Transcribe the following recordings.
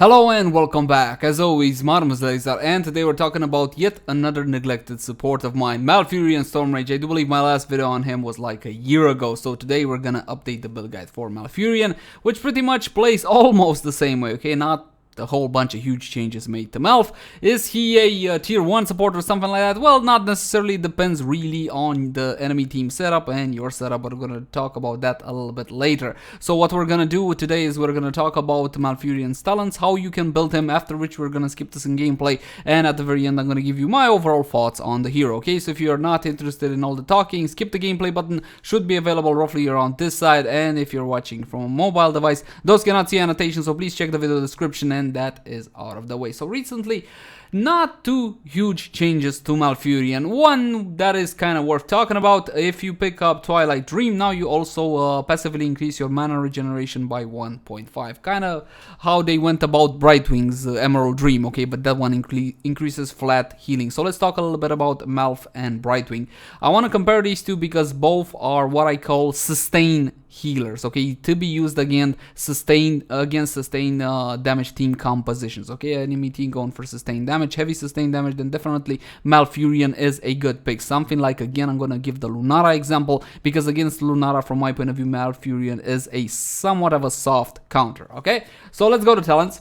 Hello and welcome back. As always, my name is Lazer, and today we're talking about yet another neglected support of mine, Malfurion Stormrage. I do believe my last video on him was like a year ago, so today we're gonna update the build guide for Malfurion, which pretty much plays almost the same way, okay? Not a whole bunch of huge changes made to Malf. Is he a tier 1 support or something like that? Well, not necessarily. Depends really on the enemy team setup and your setup. We're going to talk about that a little bit later. So what we're going to do today is we're going to talk about Malfurion's talents, how you can build him, after which we're going to skip this in gameplay, and at the very end I'm going to give you my overall thoughts on the hero. Okay, so if you're not interested in all the talking, skip the gameplay button. Should be available roughly around this side, and if you're watching from a mobile device, those cannot see annotations, so please check the video description, and that is out of the way. So recently, not too huge changes to Malfurion. One that is kind of worth talking about: if you pick up Twilight Dream, now you also passively increase your Mana Regeneration by 1.5. Kind of how they went about Brightwing's Emerald Dream, okay, but that one increases flat healing. So let's talk a little bit about Malf and Brightwing. I want to compare these two because both are what I call sustain healers, okay, to be used against sustained damage team compositions. Okay, enemy team going for sustained damage, heavy sustained damage, then definitely Malfurion is a good pick. Something like, again, I'm gonna give the Lunara example, because against Lunara, from my point of view, Malfurion is a somewhat of a soft counter. Okay, so let's go to talents.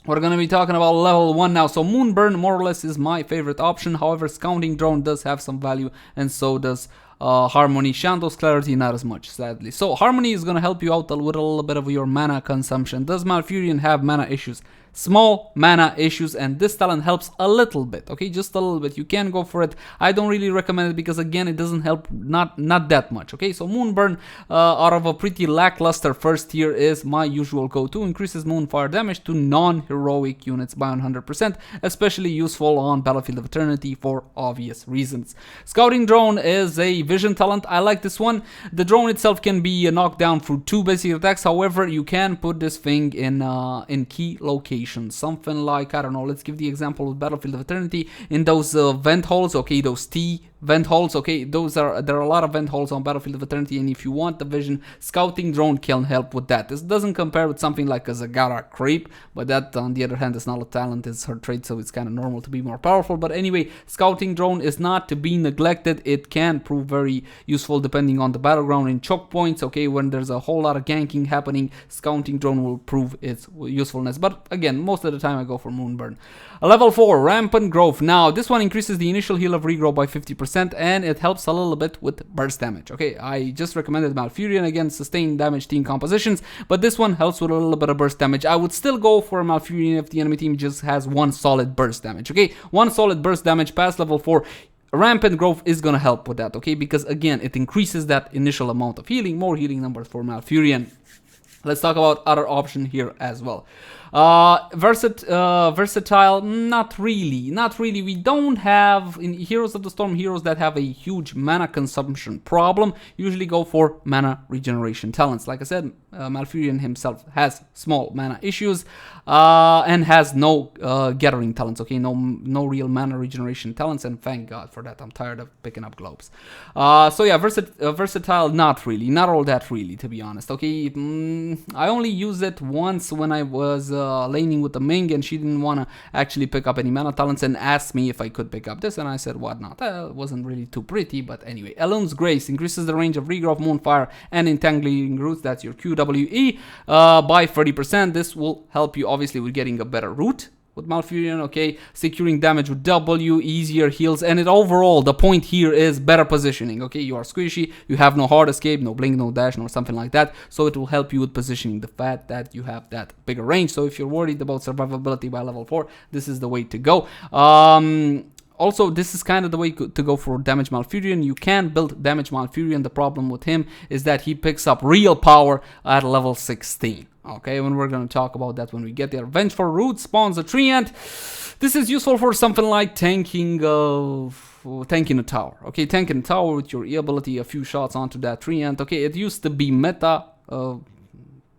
We're going to be talking about level 1 now. So Moonburn more or less is my favorite option. However, Scouting Drone does have some value, and so does Harmony. Shando's Clarity not as much, sadly. So Harmony is going to help you out with a little bit of your mana consumption. Does Malfurion have mana issues? Small mana issues, and this talent helps a little bit, okay, just a little bit. You can go for it. I don't really recommend it because, again, it doesn't help not that much. Okay, so Moonburn out of a pretty lackluster first tier is my usual go-to. Increases Moonfire damage to non-heroic units by 100%, especially useful on Battlefield of Eternity for obvious reasons. Scouting Drone is a vision talent. I like this one. The drone itself can be knocked down through 2 basic attacks. However, you can put this thing in key locations. Something like, I don't know, let's give the example of Battlefield of Eternity, in those vent holes, okay, those T vent holes, okay, there are a lot of vent holes on Battlefield of Eternity, and if you want the vision, Scouting Drone can help with that. This doesn't compare with something like a Zagara Creep, but that, on the other hand, is not a talent, it's her trait, so it's kind of normal to be more powerful. But anyway, Scouting Drone is not to be neglected. It can prove very useful depending on the battleground and choke points, okay, when there's a whole lot of ganking happening, Scouting Drone will prove its usefulness. But again, most of the time I go for Moonburn. Level 4, Rampant Growth. Now, this one increases the initial heal of regrow by 50%, and it helps a little bit with burst damage. Okay, I just recommended Malfurion against sustained damage team compositions, but this one helps with a little bit of burst damage. I would still go for Malfurion if the enemy team just has one solid burst damage. Okay, one solid burst damage past level 4. Rampant Growth is gonna help with that, okay, because again, it increases that initial amount of healing, more healing numbers for Malfurion. Let's talk about other option here as well. Versatile, not really. We don't have, in Heroes of the Storm, heroes that have a huge mana consumption problem usually go for Mana Regeneration talents. Like I said, Malfurion himself has small mana issues and has no gathering talents, okay, no real Mana Regeneration talents, and thank God for that. I'm tired of picking up globes. So yeah, versatile, not all that really, to be honest. Okay, I only used it once when I was laning with the Ming, and she didn't want to actually pick up any mana talents and asked me if I could pick up this, and I said what not. It wasn't really too pretty, but anyway. Elun's Grace increases the range of regrowth, Moonfire, and Entangling Roots, that's your QWE, by 30%. This will help you obviously with getting a better root with Malfurion, okay, securing damage with W, easier heals, and it overall, the point here is better positioning, okay, you are squishy, you have no hard escape, no blink, no dash, or something like that, so it will help you with positioning, the fact that you have that bigger range. So if you're worried about survivability by level 4, this is the way to go. Also, this is kind of the way to go for Damage Malfurion. You can build Damage Malfurion. The problem with him is that he picks up real power at level 16. Okay, when we're going to talk about that when we get there. Vengeful Root spawns a treant. This is useful for something like tanking a tower. Okay, tanking a tower with your E ability, a few shots onto that treant. Okay, it used to be meta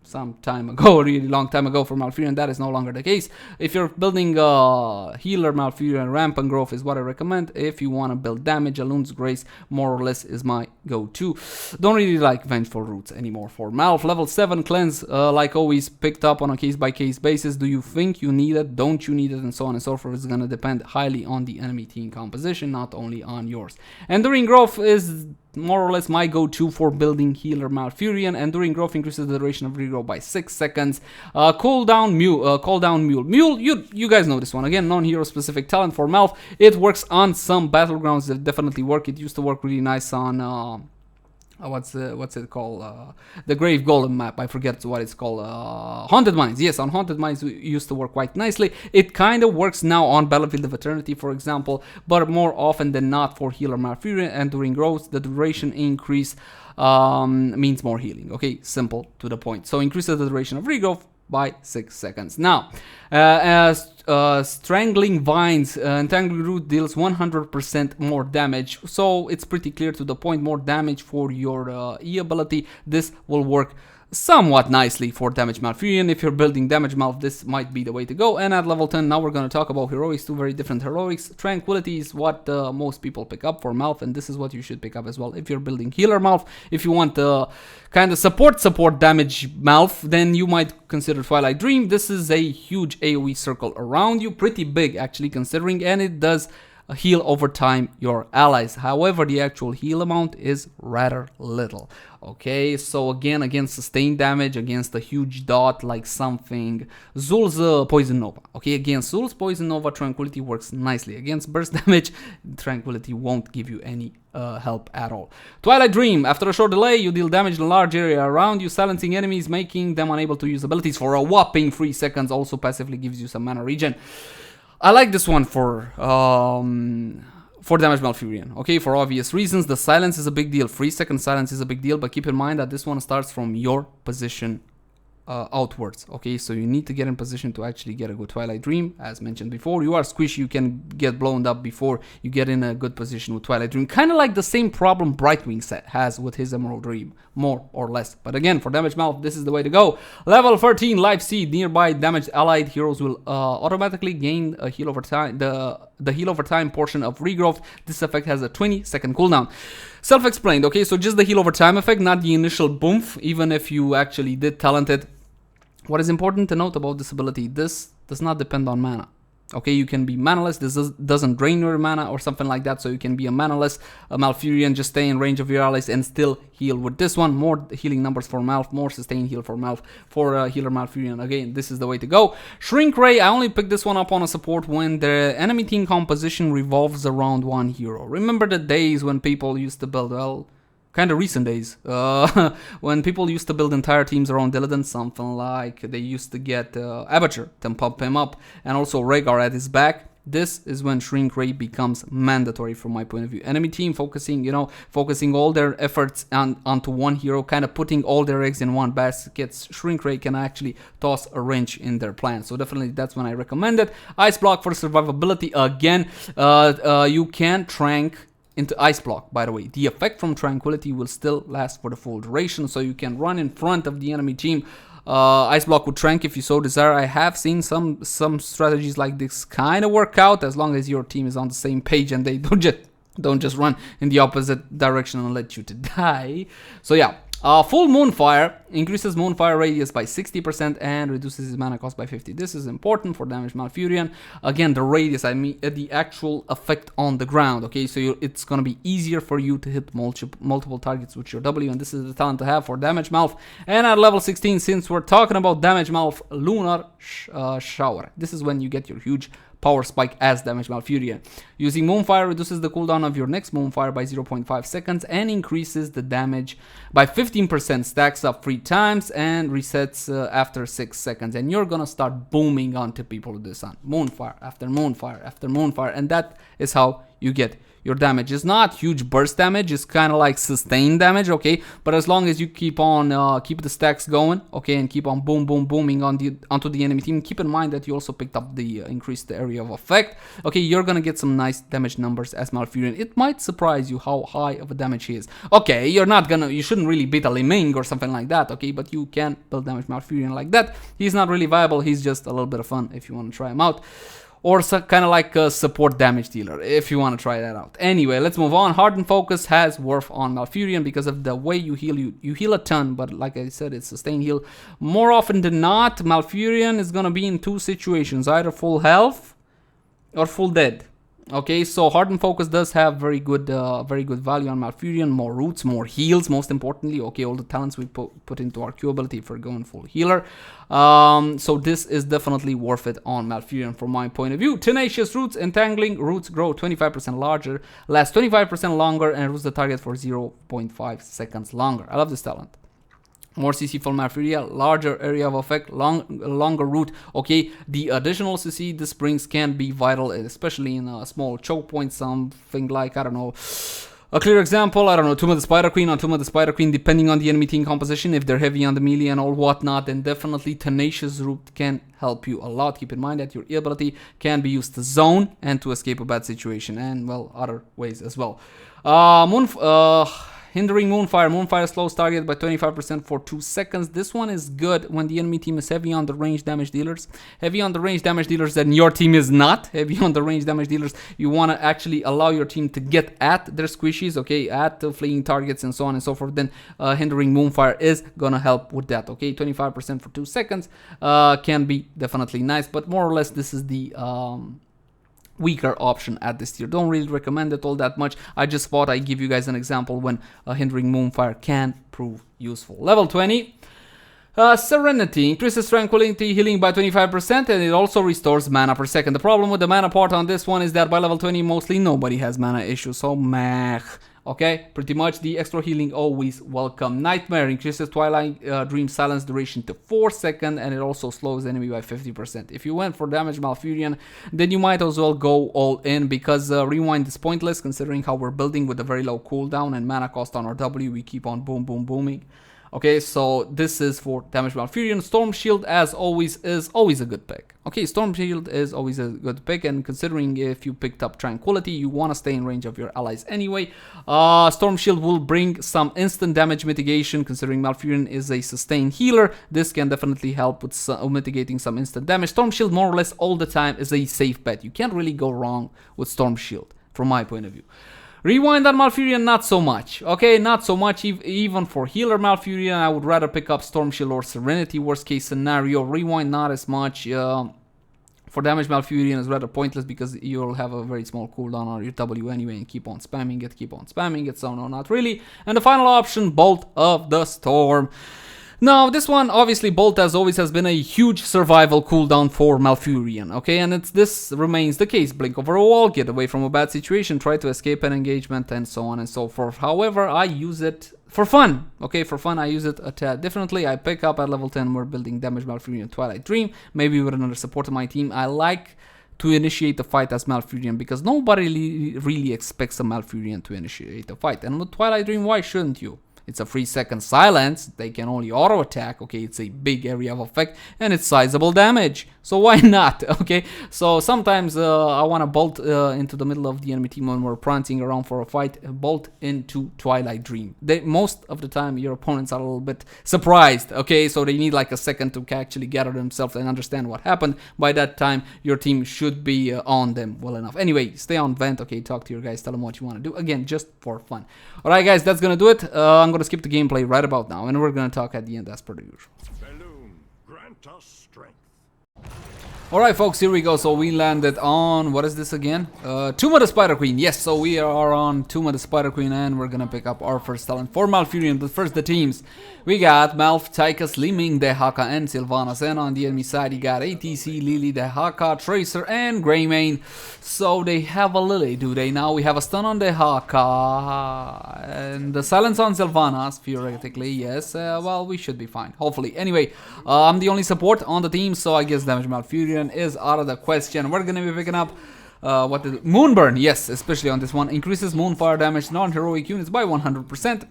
some time ago, a really long time ago for Malfurion. That is no longer the case. If you're building healer Malfurion, Rampant Growth is what I recommend. If you want to build damage, Elun's Grace more or less is my go-to. Don't really like Vengeful Roots anymore for Malf. Level 7 cleanse, like always, picked up on a case-by-case basis. Do you think you need it? Don't you need it? And so on and so forth. It's gonna depend highly on the enemy team composition, not only on yours. Enduring Growth is more or less my go-to for building healer Malfurion. Enduring Growth increases the duration of regrowth by 6 seconds. Cooldown Mule. Mule, you guys know this one. Again, non-hero specific talent for Malf. It works on some battlegrounds that definitely work. It used to work really nice on what's it called? The Grave Golem map. I forget what it's called. Haunted Mines. Yes, on Haunted Mines it used to work quite nicely. It kind of works now on Battlefield of Eternity, for example, but more often than not for healer Malfurion. And during growth, the duration increase means more healing. Okay, simple to the point. So increases the duration of regrowth by 6 seconds. Now, Strangling Vines, Entangling Root deals 100% more damage, so it's pretty clear to the point. More damage for your E ability. This will work somewhat nicely for damage Malfurion. If you're building damage Malf, this might be the way to go. And at level 10, now we're going to talk about heroics, two very different heroics. Tranquility is what most people pick up for Malf, and this is what you should pick up as well if you're building healer Malf. If you want kind of support damage Malf, then you might consider Twilight Dream. This is a huge AoE circle around you, pretty big actually considering, and it does heal over time your allies. However, the actual heal amount is rather little. Okay, so again sustained damage against a huge dot like something Zul's Poison Nova. Okay, against Zul's Poison Nova, Tranquility works nicely. Against burst damage, Tranquility won't give you any help at all. Twilight Dream, after a short delay, you deal damage in a large area around you, silencing enemies, making them unable to use abilities for a whopping 3 seconds. Also passively gives you some mana regen. I like this one for damage Malfurion, okay, for obvious reasons. The silence is a big deal, 3-second silence is a big deal, but keep in mind that this one starts from your position outwards, okay, so you need to get in position to actually get a good Twilight Dream. As mentioned before, you are squishy, you can get blown up before you get in a good position with Twilight Dream, kind of like the same problem Brightwing has with his Emerald Dream, more or less. But again, for damage Malf, this is the way to go. Level 13, Life Seed. Nearby damaged allied heroes will automatically gain a heal over time, the heal over time portion of regrowth. This effect has a 20-second cooldown. Self-explained, okay, so just the heal over time effect, not the initial boomph, even if you actually did talent it. What is important to note about this ability, this does not depend on mana. Okay, you can be manaless, this doesn't drain your mana or something like that, so you can be a manaless Malfurion, just stay in range of your allies and still heal with this one. More healing numbers for Malf, more sustained heal for Malf, for healer Malfurion. Again, this is the way to go. Shrink Ray, I only picked this one up on a support when the enemy team composition revolves around one hero. Remember the days when people used to build, well, kind of recent days, when people used to build entire teams around Illidan, something like they used to get Abature to pump him up, and also Rhaegar at his back. This is when Shrink Ray becomes mandatory from my point of view. Enemy team focusing, focusing all their efforts onto one hero, kind of putting all their eggs in one basket. Shrink Ray can actually toss a wrench in their plan. So definitely that's when I recommend it. Ice Block for survivability. Again, you can trank into Ice Block, by the way. The effect from Tranquility will still last for the full duration, so you can run in front of the enemy team. Ice Block with Trank if you so desire. I have seen some strategies like this kind of work out, as long as your team is on the same page and they don't just run in the opposite direction and let you to die. So yeah. Full Moonfire increases Moonfire radius by 60% and reduces his mana cost by 50. This is important for damage Malfurion. Again, the radius, I mean the actual effect on the ground, okay? So it's going to be easier for you to hit multiple targets with your W, and this is the talent to have for damage Malf. And at level 16, since we're talking about damage Malf, Lunar Shower. This is when you get your huge power spike as damage Malfurion. Using Moonfire reduces the cooldown of your next Moonfire by 0.5 seconds and increases the damage by 15%, stacks up 3 times and resets after 6 seconds. And you're gonna start booming onto people with this on Moonfire after Moonfire after Moonfire, and that is how you get your damage. Is not huge burst damage, it's kind of like sustained damage, okay? But as long as you keep on keep the stacks going, okay, and keep on booming onto the enemy team, keep in mind that you also picked up the increased area of effect, okay? You're gonna get some nice damage numbers as Malfurion. It might surprise you how high of a damage he is. Okay, you shouldn't really beat a Liming or something like that, okay? But you can build damage Malfurion like that. He's not really viable, he's just a little bit of fun if you want to try him out. or kind of like a support damage dealer, if you want to try that out. Anyway, let's move on. Hardened Focus has worth on Malfurion because of the way you heal. You heal a ton, but like I said, it's sustained heal. More often than not, Malfurion is gonna be in two situations, either full health or full dead. Okay, so Hardened Focus does have very good value on Malfurion. More roots, more heals, most importantly. Okay, all the talents we put into our Q ability for going full healer. So this is definitely worth it on Malfurion from my point of view. Tenacious Roots, Entangling Roots grow 25% larger, last 25% longer, and roots the target for 0.5 seconds longer. I love this talent. More CC for Malfurion, larger area of effect, longer root. Okay, the additional CC this brings can be vital, especially in a small choke point, something like, I don't know, a clear example, I don't know, Tomb of the Spider Queen or Tomb of the Spider Queen, depending on the enemy team composition. If they're heavy on the melee and all whatnot, then definitely Tenacious Root can help you a lot. Keep in mind that your ability can be used to zone and to escape a bad situation, and well, other ways as well. Hindering Moonfire. Moonfire slows target by 25% for 2 seconds. This one is good when the enemy team is heavy on the range damage dealers. Heavy on the range damage dealers, then your team is not heavy on the range damage dealers. You want to actually allow your team to get at their squishies, okay, at the fleeing targets and so on and so forth. Then Hindering Moonfire is gonna help with that, okay. 25% for 2 seconds can be definitely nice, but more or less this is the weaker option at this tier. Don't really recommend it all that much. I just thought I'd give you guys an example when Hindering Moonfire can prove useful. Level 20. Serenity increases tranquility healing by 25%, and it also restores mana per second. The problem with the mana part on this one is that by level 20 mostly nobody has mana issues, so meh. Okay, pretty much the extra healing always welcome. Nightmare increases Twilight Dream silence duration to 4 seconds, and it also slows the enemy by 50%. If you went for damage Malfurion, then you might as well go all in, because rewind is pointless considering how we're building with a very low cooldown and mana cost on our W. We keep on boom boom booming. Okay, so this is for damage Malfurion. Storm Shield, as always, is always a good pick. Okay, Storm Shield is always a good pick, and considering if you picked up Tranquility, you want to stay in range of your allies anyway. Storm Shield will bring some instant damage mitigation. Considering Malfurion is a sustained healer, this can definitely help with mitigating some instant damage. Storm Shield, more or less all the time, is a safe bet. You can't really go wrong with Storm Shield, from my point of view. Rewind on Malfurion, not so much. Okay, not so much. Even for healer Malfurion, I would rather pick up Storm Shield or Serenity, worst case scenario. Rewind, not as much. For damage Malfurion is rather pointless because you'll have a very small cooldown on your W anyway and keep on spamming it, so no, not really. And the final option, Bolt of the Storm. Now, this one, obviously, Bolt as always has been a huge survival cooldown for Malfurion, okay? And this remains the case. Blink over a wall, get away from a bad situation, try to escape an engagement, and so on and so forth. However, I use it for fun, okay? For fun, I use it a tad differently. I pick up at level 10, we're building damage Malfurion Twilight Dream, maybe with another support of my team. I like to initiate the fight as Malfurion because nobody really expects a Malfurion to initiate the fight. And with Twilight Dream, why shouldn't you? It's a 3-second silence, they can only auto attack, okay, it's a big area of effect, and it's sizable damage, so why not, okay? So sometimes I want to bolt into the middle of the enemy team when we're prancing around for a fight, bolt into Twilight Dream. Most of the time your opponents are a little bit surprised, okay, so they need like a second to actually gather themselves and understand what happened. By that time your team should be on them well enough. Anyway, stay on vent, okay, talk to your guys, tell them what you want to do, again, just for fun. Alright guys, that's gonna do it. I'm gonna skip the gameplay right about now, and we're gonna talk at the end as per the usual. Balloon, grant us strength. Alright folks, here we go. So we landed on, what is this again? Tomb of the Spider Queen. Yes, so we are on Tomb of the Spider Queen, and we're gonna pick up our first talent for Malfurion. But first, the teams. We got Malf, Tychus, Liming, Dehaka, and Sylvanas. And on the enemy side, you got ATC, Lily, Dehaka, Tracer, and Greymane. So they have a Lily, do they? Now we have a stun on Dehaka. And the silence on Sylvanas, theoretically, yes. Well, we should be fine, hopefully. Anyway, I'm the only support on the team, so I guess damage Malfurion is out of the question. We're gonna be picking up Moonburn, yes, especially on this one. Increases Moonfire damage non-heroic units by 100%.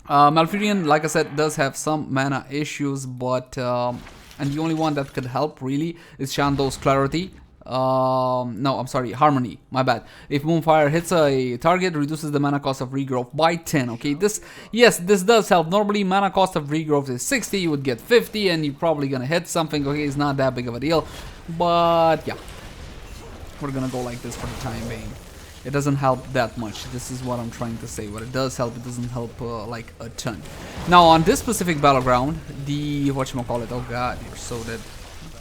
Malfurion, like I said, does have some mana issues, but and the only one that could help really is Shando's Clarity. No, I'm sorry, Harmony, my bad. If Moonfire hits a target, reduces the mana cost of regrowth by 10, okay? This does help. Normally, mana cost of regrowth is 60, you would get 50, and you're probably gonna hit something, okay? It's not that big of a deal, but yeah. we're gonna go like this for the time being. It doesn't help that much. This is what I'm trying to say. What it does help, it doesn't help like a ton. Now on this specific battleground, the whatchamacallit, oh god, you're so dead.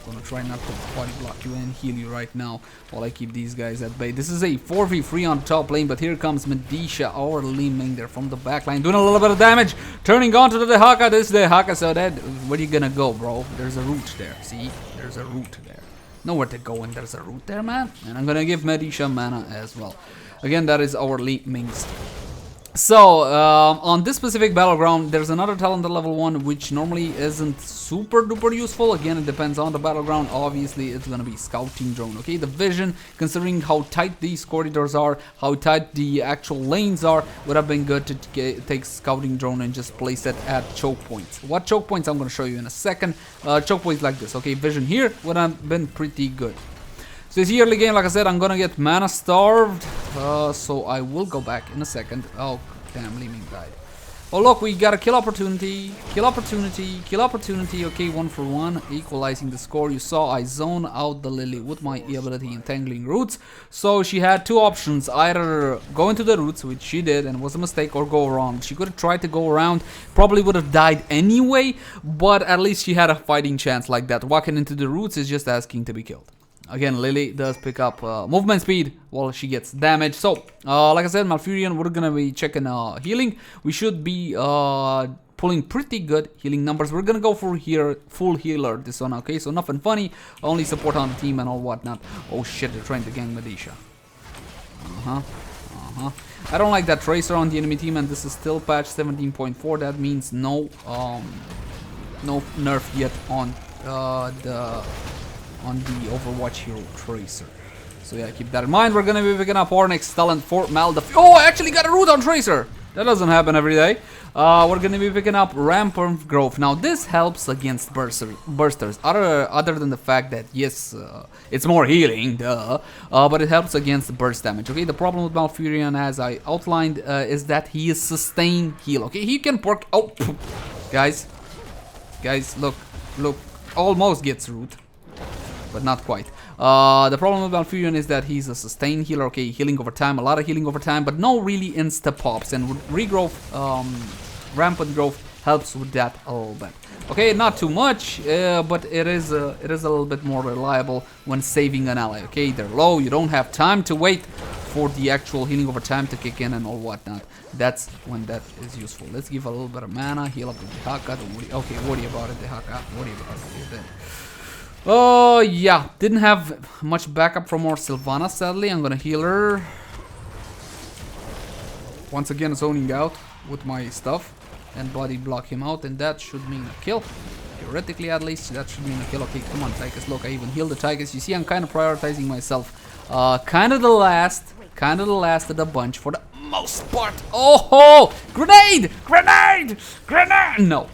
I'm gonna try not to body block you and heal you right now while I keep these guys at bay. This is a 4v3 on top lane, but here comes Medisha, our Liming there from the back line, doing a little bit of damage, turning on to the Dehaka. This Dehaka so dead. Where are you gonna go, bro? There's a root there. See? There's a root there. Nowhere to go when there's a root there, man. And I'm gonna give Medisha mana as well. Again, that is our Limings. So, on this specific battleground, there's another talent at level 1 which normally isn't super duper useful. Again, it depends on the battleground. Obviously, it's gonna be Scouting Drone, okay? The vision, considering how tight these corridors are, how tight the actual lanes are, would have been good to take Scouting Drone and just place it at choke points. What choke points I'm gonna show you in a second. Choke points like this, okay? Vision here would have been pretty good. So this early game, like I said, I'm gonna get mana starved, so I will go back in a second. Oh, damn, Liming died. Oh, look, we got a kill opportunity, kill opportunity, kill opportunity. Okay, 1 for 1, equalizing the score. You saw I zone out the Lily with my ability Entangling Roots. So she had two options, either go into the roots, which she did and was a mistake, or go around. She could have tried to go around, probably would have died anyway, but at least she had a fighting chance like that. Walking into the roots is just asking to be killed. Again, Lily does pick up movement speed while she gets damaged. So, like I said, Malfurion, we're gonna be checking healing. We should be pulling pretty good healing numbers. We're gonna go for here full healer this one, okay? So nothing funny, only support on the team and all whatnot. Oh shit, they're trying to gang Medisha. I don't like that Tracer on the enemy team, and this is still patch 17.4. That means no nerf yet on the Overwatch hero Tracer. So yeah, keep that in mind. We're gonna be picking up our next talent for Malfurion. Oh, I actually got a root on Tracer. That doesn't happen every day. We're gonna be picking up Rampant Growth. Now this helps against bursters. Other than the fact that yes, it's more healing, duh. But it helps against burst damage. Okay, the problem with Malfurion, as I outlined, is that he is sustain heal. Okay, he can perk. Oh, guys, look, almost gets root, but not quite. The problem with Malfurion is that he's a sustained healer. Okay, healing over time, a lot of healing over time, but no really insta pops. And regrowth, rampant growth helps with that a little bit. Okay, not too much, but it is a little bit more reliable when saving an ally. Okay, they're low, you don't have time to wait for the actual healing over time to kick in and all whatnot. That's when that is useful. Let's give a little bit of mana, heal up with Dehaka. Okay, worry about it, Dehaka. Worry about it. You're dead. Oh, yeah. Didn't have much backup from our Sylvana, sadly. I'm gonna heal her. Once again, zoning out with my stuff. And body block him out, and that should mean a kill. Theoretically, at least, that should mean a kill. Okay, come on, Tychus. Look, I even healed the Tychus. You see, I'm kind of prioritizing myself. Kind of the last of the bunch for the most part. Oh, grenade! No.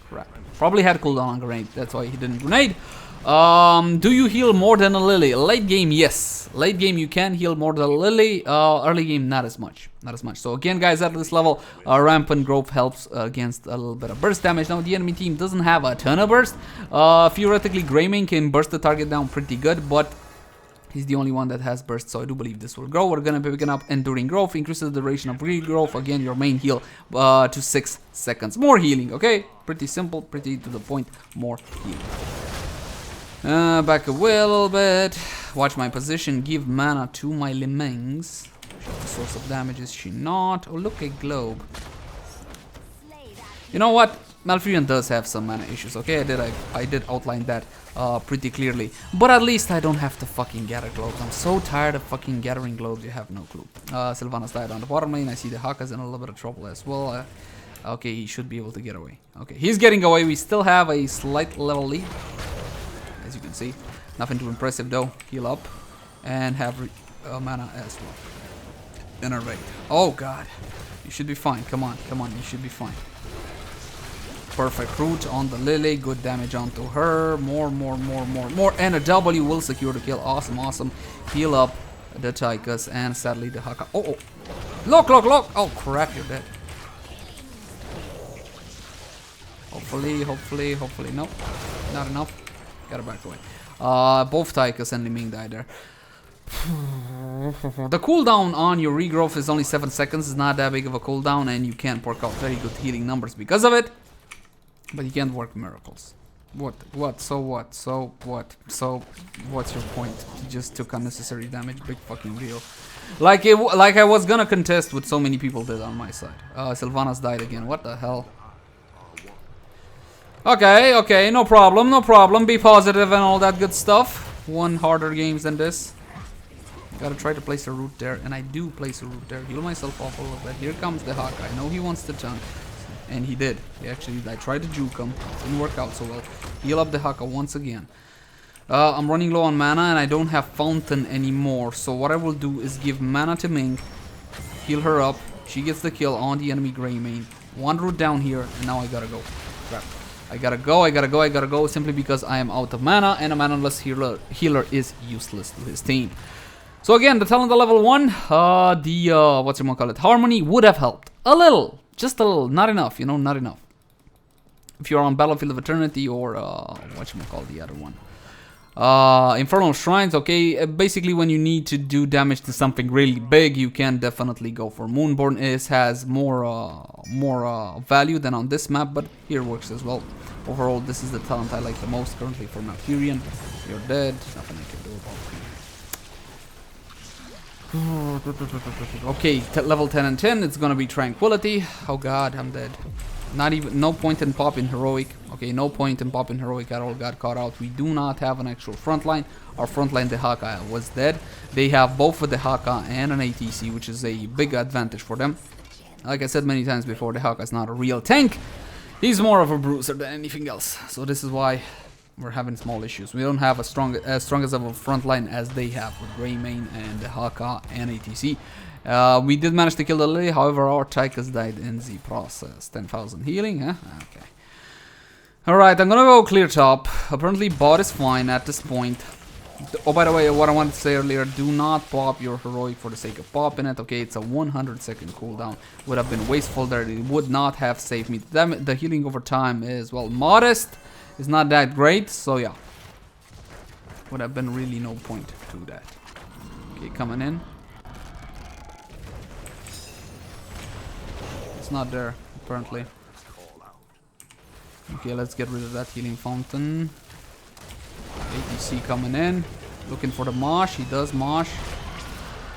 Crap. Probably had cooldown on grenade. That's why he didn't grenade. Do you heal more than a Lily? Late game, yes. Late game, you can heal more than a Lily. Early game, not as much. So again, guys, at this level, Rampant Growth helps against a little bit of burst damage. Now, the enemy team doesn't have a ton of burst. Theoretically, Greymane can burst the target down pretty good, but he's the only one that has burst, so I do believe this will grow. We're gonna be picking up Enduring Growth, increases the duration of regrowth. Again, your main heal to 6 seconds. More healing, okay? Pretty simple, pretty to the point, more healing. Back away a little bit. Watch my position. Give mana to my Limings. The source of damage is she not? Oh, look, a globe. You know what? Malfurion does have some mana issues. Okay, I did outline that pretty clearly. But at least I don't have to fucking gather globes. I'm so tired of fucking gathering globes. You have no clue. Sylvanas died on the bottom lane. I see the Haka's in a little bit of trouble as well. Okay, he should be able to get away. Okay, he's getting away. We still have a slight level lead. As you can see, nothing too impressive though. Heal up and have mana as well. In a raid. Oh god, you should be fine. Come on, you should be fine. Perfect root on the Lily. Good damage onto her. More, and a W will secure the kill. Awesome. Heal up the Tychus and sadly the Haka. Oh, look. Oh crap, you're dead. Hopefully, nope, not enough. Gotta back away. Both Tychus and Liming died there. The cooldown on your regrowth is only 7 seconds. It's not that big of a cooldown, and you can work out very good healing numbers because of it. But you can't work miracles. What? So what? So what? So what's your point? You just took unnecessary damage. Big fucking deal. Like I was gonna contest with so many people did on my side. Sylvanas died again. What the hell? Okay, no problem. Be positive and all that good stuff. Won harder games than this. Gotta try to place a root there, and I do place a root there. Heal myself off a little bit. Here comes the Hawk. I know he wants to chunk, and he did. I tried to juke him. Didn't work out so well. Heal up the Haka once again. I'm running low on mana, and I don't have Fountain anymore. So what I will do is give mana to Ming, heal her up. She gets the kill on the enemy Greymane. One root down here, and now I gotta go. Crap. I gotta go simply because I am out of mana, and a manaless healer is useless to his team. So again, the talent at level 1, Harmony would have helped. A little, just a little, not enough, you know, not enough. If you're on Battlefield of Eternity or, the other one. Infernal Shrines, okay, basically when you need to do damage to something really big, you can definitely go for Moonborn. It has more value than on this map, but here works as well. Overall, this is the talent I like the most currently for Malfurion. You're dead, nothing I can do about it. Okay, level 10 and 10, it's gonna be Tranquility. Oh god, I'm dead. No point in popping Heroic. Okay, no point in popping Heroic at all. Got caught out. We do not have an actual frontline. Our frontline, the Haka, was dead. They have both with the Haka and an ATC, which is a big advantage for them. Like I said many times before, the Haka is not a real tank. He's more of a bruiser than anything else. So this is why we're having small issues. We don't have as strong as of a frontline as they have with Greymane and the Haka and ATC. We did manage to kill the Lily, however our Tychus died in the process. 10,000 healing, huh? Okay. Alright, I'm gonna go clear top. Apparently bot is fine at this point. Oh, by the way, what I wanted to say earlier, do not pop your Heroic for the sake of popping it. Okay, it's a 100-second cooldown. Would have been wasteful there. It would not have saved me. The healing over time is, well, modest. It's not that great, so yeah. Would have been really no point to that. Okay, coming in. It's not there, apparently. Okay, let's get rid of that healing fountain. ATC coming in. Looking for the Mosh. He does Mosh.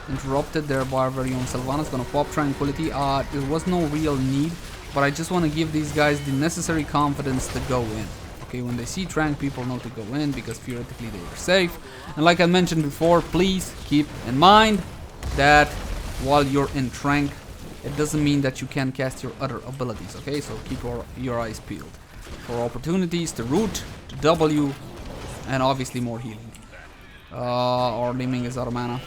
Interrupted there by our very own Sylvanas. Gonna pop Tranquility. There was no real need, but I just want to give these guys the necessary confidence to go in. Okay, when they see Trank, people know to go in because theoretically they are safe. And like I mentioned before, please keep in mind that while you're in Trank, it doesn't mean that you can cast your other abilities, okay? So keep your eyes peeled for opportunities to root, to W, and obviously more healing. Our Liming is out of mana.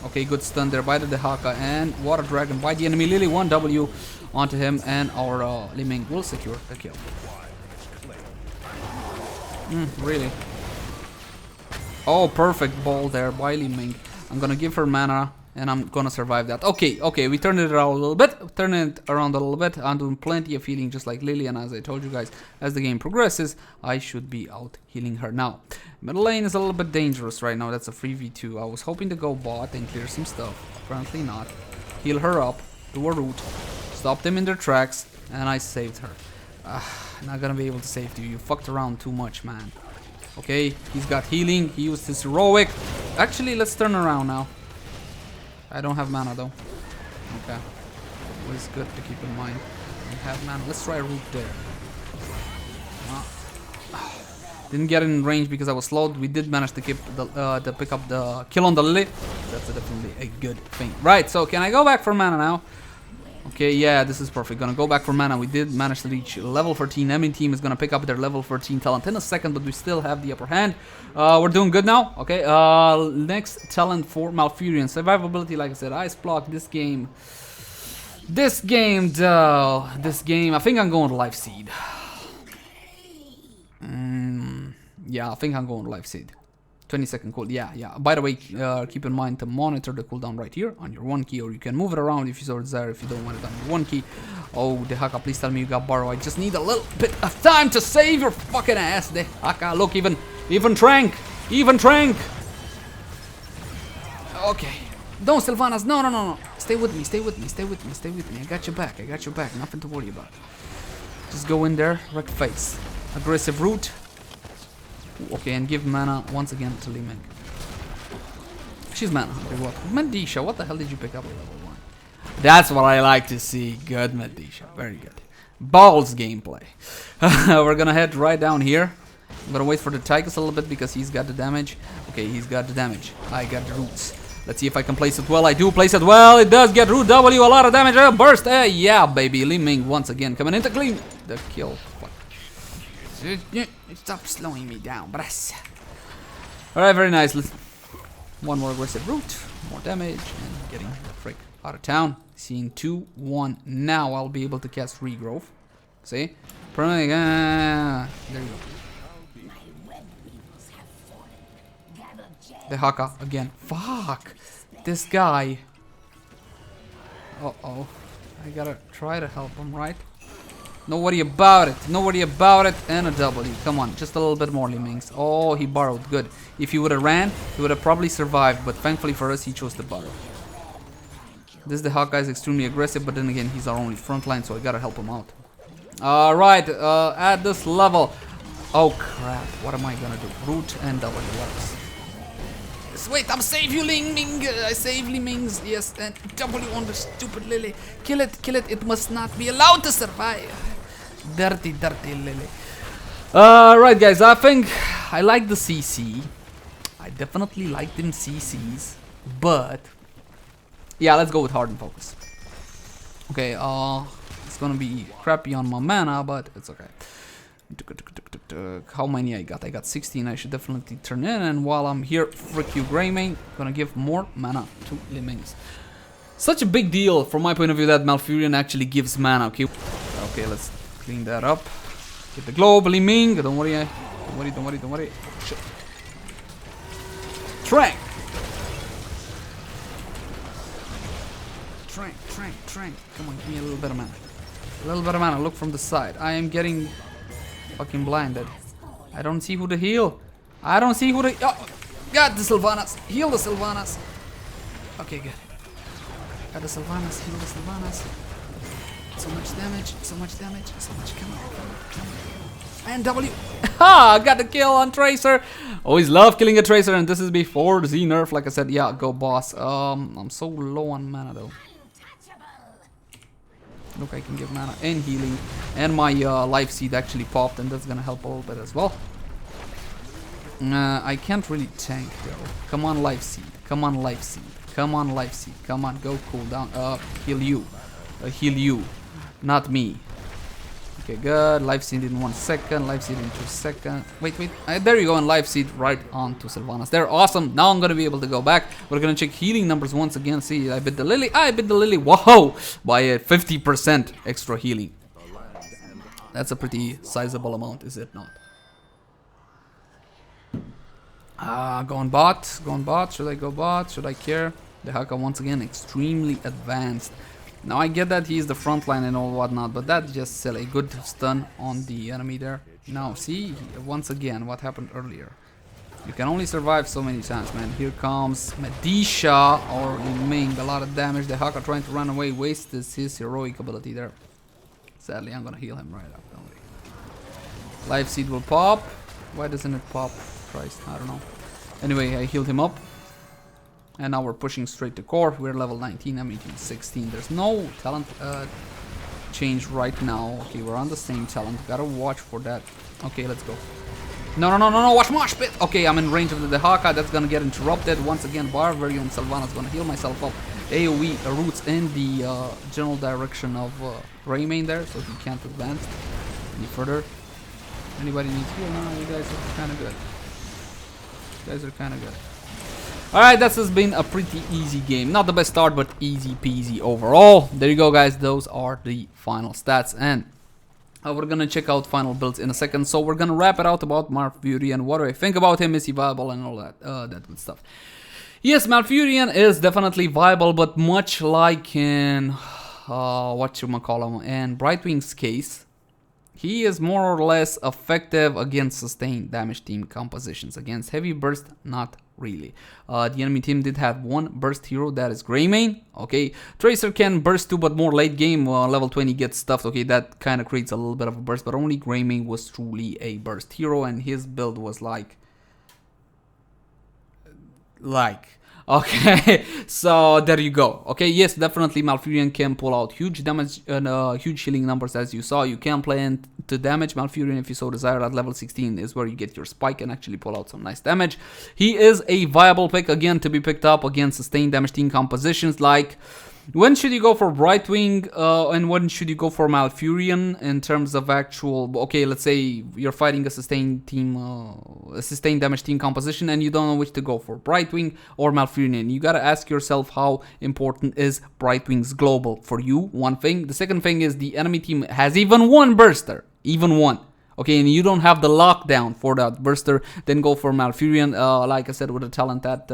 Okay, good stun there by the Dehaka and Water Dragon by the enemy Lily. 1W onto him, and our Liming will secure the kill. Really? Oh, perfect ball there by Liming. I'm gonna give her mana, and I'm gonna survive that. Okay, we turned it around a little bit. I'm doing plenty of healing just like Lily, and as I told you guys, as the game progresses, I should be out healing her now. Middle lane is a little bit dangerous right now. That's a 3v2. I was hoping to go bot and clear some stuff. Apparently not. Heal her up, do a root, stop them in their tracks, and I saved her. Not gonna be able to save you. You fucked around too much, man. Okay, he's got healing. He used his Heroic. Actually, let's turn around now. I don't have mana though. Okay. Always good to keep in mind. I have mana. Let's try a root there. Didn't get in range because I was slowed. We did manage to pick up the kill on the Lily. That's definitely a good thing. Right, so can I go back for mana now? Okay, yeah, this is perfect. Gonna go back for mana. We did manage to reach level 13. Enemy team is gonna pick up their level 13 talent in a second, but we still have the upper hand. We're doing good now. Okay, next talent for Malfurion. Survivability, like I said, Ice Block. This game, I think I'm going to Life Seed. Yeah, I think I'm going to Life Seed. 20-second cooldown. Yeah. By the way, keep in mind to monitor the cooldown right here on your 1 key, or you can move it around if you so desire if you don't want it on your 1 key. Oh, the Haka, please tell me you got Borrow. I just need a little bit of time to save your fucking ass, the Haka. Look, even Even Trank! Even Trank! Okay. Don't, Sylvanas. No, no, no, no. Stay with me, stay with me, stay with me, stay with me. I got your back, I got your back. Nothing to worry about. Just go in there, wreck face. Aggressive root. Okay, and give mana once again to Liming. She's mana hungry. What? Medisha, what the hell did you pick up at level 1? That's what I like to see. Good, Medisha. Very good. Balls gameplay. We're gonna head right down here. I'm gonna wait for the Tychus a little bit because he's got the damage. Okay, he's got the damage. I got the roots. Let's see if I can place it well. I do place it well. It does get root W, a lot of damage. Burst. Yeah, baby. Li Ming once again coming in to clean the kill. Fuck. Stop slowing me down, bras. Alright, very nice. Let's one more aggressive root. More damage. And getting the frick out of town. Seeing 2-1. Now I'll be able to cast Regrowth. See? There you go. The Haka again. Fuck! This guy. Uh-oh. I gotta try to help him, right? No worry about it. No worry about it. And a W. Come on. Just a little bit more, Limings. Oh, he borrowed. Good. If he would have ran, he would have probably survived. But thankfully for us, he chose to borrow. This the Hawkeye is extremely aggressive, but then again, he's our only frontline, so I gotta help him out. Alright, at this level. Oh crap, what am I gonna do? Root and W. Yes, wait, I'm save you, Ling Ming. I save Li Mings. Yes, and W on the stupid Lily. Kill it, kill it. It must not be allowed to survive. Dirty, dirty Lily. Right, guys, I think I like the CC. I definitely like them CCs, but yeah, let's go with Hardened Focus. Okay, it's gonna be crappy on my mana, but it's okay. How many I got? I got 16. I should definitely turn in, and while I'm here, frick you, Greymane, gonna give more mana to Limings. Such a big deal from my point of view that Malfurion actually gives mana. Okay, okay, let's clean that up. Get the globe, Liming. Don't worry, don't worry, don't worry, don't worry. Shit. Trank. Trank. Come on, give me a little bit of mana. A little bit of mana. Look from the side. I am getting fucking blinded. I don't see who to heal. I don't see who to. Oh, got the Sylvanas. Heal the Sylvanas. Okay, good. Got the Sylvanas. Heal the Sylvanas. So much damage. So much damage. So much. Come on. And W. Ha! Got the kill on Tracer. Always love killing a Tracer, and this is before the Z nerf. Like I said, yeah, go boss. I'm so low on mana though. Look, I can give mana and healing, and my life seed actually popped, and that's gonna help a little bit as well. I can't really tank though. Come on, life seed. Come on, life seed. Come on, life seed. Come on, go cool down. Heal you. Heal you, not me. Okay, good. Life seed in 1 second. Life seed in 2 seconds. Wait. There you go. And life seed right onto Sylvanas. They're awesome. Now I'm gonna be able to go back. We're gonna check healing numbers once again. See, I bit the Lily. I bit the Lily. Whoa! By a 50% extra healing. That's a pretty sizable amount, is it not? Going bot. Going bot. Should I go bot? Should I care? The Haka once again extremely advanced. Now I get that he's the front line and all whatnot, but that's just silly. Good stun on the enemy there. Now see, once again, what happened earlier. You can only survive so many times, man. Here comes Medisha or Liming. A lot of damage. The Haka trying to run away, wastes his heroic ability there. Sadly, I'm gonna heal him right up. Don't worry. Life seed will pop. Why doesn't it pop? Christ, I don't know. Anyway, I healed him up. And now we're pushing straight to core. We're level 19, I'm 18, 16. There's no talent change right now. Okay, we're on the same talent. Gotta watch for that. Okay, let's go. No, watch Mosh Pit. Okay, I'm in range of the Haka. That's gonna get interrupted. Once again, Barbarian Sylvanas gonna heal myself up. AoE roots in the general direction of Greymane there, so he can't advance any further. Anybody needs heal? No, you guys are kind of good. You guys are kind of good. Alright, this has been a pretty easy game. Not the best start, but easy peasy overall. There you go, guys. Those are the final stats. And we're gonna check out final builds in a second. So we're gonna wrap it out about Malfurion. What do I think about him? Is he viable and all that good stuff. Yes, Malfurion is definitely viable, but much like in whatchamacallem, in Brightwing's case, He is more or less effective against sustained damage team compositions. Against heavy burst, not really. The enemy team did have one burst hero, that is Greymane. Okay, Tracer can burst too, but more late game. Level 20 gets stuffed. Okay, that kind of creates a little bit of a burst, but only Greymane was truly a burst hero, and his build was like okay. So there you go. Okay, yes, definitely Malfurion can pull out huge damage and huge healing numbers, as you saw. You can play into damage Malfurion if you so desire. At level 16 is where you get your spike and actually pull out some nice damage. He is a viable pick again to be picked up against sustained damage team compositions. Like, when should you go for Brightwing and when should you go for Malfurion in terms of actual, okay, let's say you're fighting a sustained damage team composition and you don't know which to go for, Brightwing or Malfurion. You gotta ask yourself, how important is Brightwing's global for you? One thing. The second thing is the enemy team has even one burster, even one. Okay, and you don't have the lockdown for that burster, then go for Malfurion, like I said, with a talent at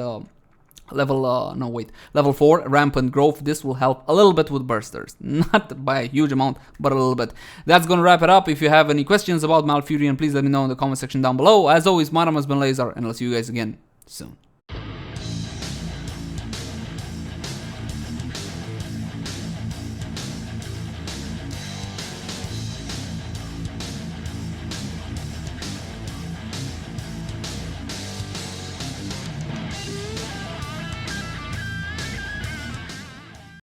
level 4, Rampant Growth. This will help a little bit with bursters, not by a huge amount, but a little bit. That's gonna wrap it up. If you have any questions about Malfurion, please let me know in the comment section down below. As always, my name has been Laser, and I'll see you guys again soon.